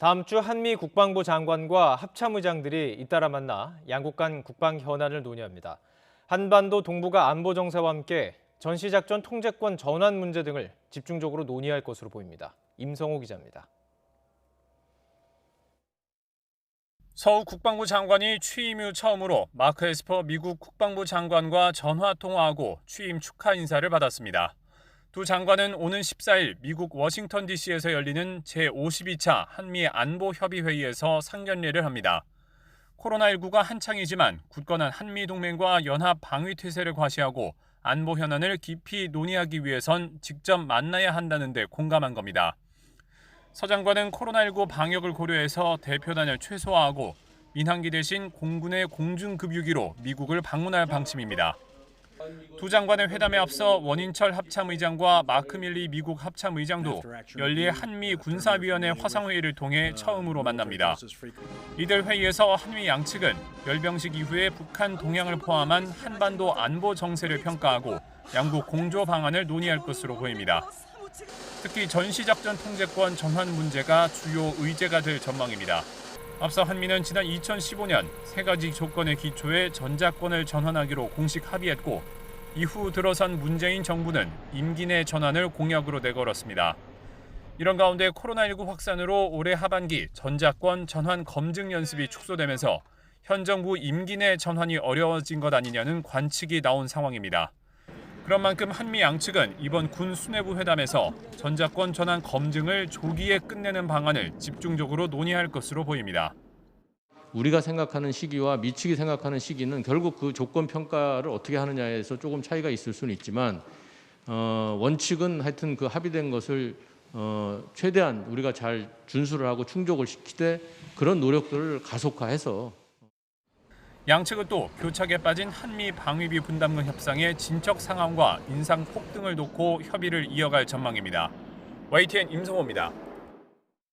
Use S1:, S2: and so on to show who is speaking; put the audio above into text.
S1: 다음 주 한미 국방부 장관과 합참의장들이 잇따라 만나 양국 간 국방 현안을 논의합니다. 한반도 동북아 안보 정세와 함께 전시작전 통제권 전환 문제 등을 집중적으로 논의할 것으로 보입니다. 임성호 기자입니다.
S2: 서욱 국방부 장관이 취임 후 처음으로 마크 에스퍼 미국 국방부 장관과 전화 통화하고 취임 축하 인사를 받았습니다. 두 장관은 오는 14일 미국 워싱턴 DC에서 열리는 제52차 한미 안보협의회의에서 상견례를 합니다. 코로나19가 한창이지만 굳건한 한미 동맹과 연합 방위 태세를 과시하고 안보 현안을 깊이 논의하기 위해선 직접 만나야 한다는 데 공감한 겁니다. 서 장관은 코로나19 방역을 고려해서 대표단을 최소화하고 민항기 대신 공군의 공중급유기로 미국을 방문할 방침입니다. 두 장관의 회담에 앞서 원인철 합참의장과 마크 밀리 미국 합참의장도 연례 한미 군사위원회 화상회의를 통해 처음으로 만납니다. 이들 회의에서 한미 양측은 열병식 이후에 북한 동향을 포함한 한반도 안보 정세를 평가하고 양국 공조 방안을 논의할 것으로 보입니다. 특히 전시작전 통제권 전환 문제가 주요 의제가 될 전망입니다. 앞서 한미는 지난 2015년 세 가지 조건의 기초에 전자권을 전환하기로 공식 합의했고 이후 들어선 문재인 정부는 임기 내 전환을 공약으로 내걸었습니다. 이런 가운데 코로나19 확산으로 올해 하반기 전자권 전환 검증 연습이 축소되면서 현 정부 임기 내 전환이 어려워진 것 아니냐는 관측이 나온 상황입니다. 그런 만큼 한미 양측은 이번 군 수뇌부 회담에서 전자권 전환 검증을 조기에 끝내는 방안을 집중적으로 논의할 것으로 보입니다.
S3: 우리가 생각하는 시기와 미측이 생각하는 시기는 결국 그 조건 평가를 어떻게 하느냐에서 조금 차이가 있을 수는 있지만 원칙은 하여튼 그 합의된 것을 최대한 우리가 잘 준수를 하고 충족을 시키되 그런 노력들을 가속화해서
S2: 양측은 또 교착에 빠진 한미 방위비 분담금 협상의 진척 상황과 인상 폭등을 놓고 협의를 이어갈 전망입니다. YTN 임성호입니다.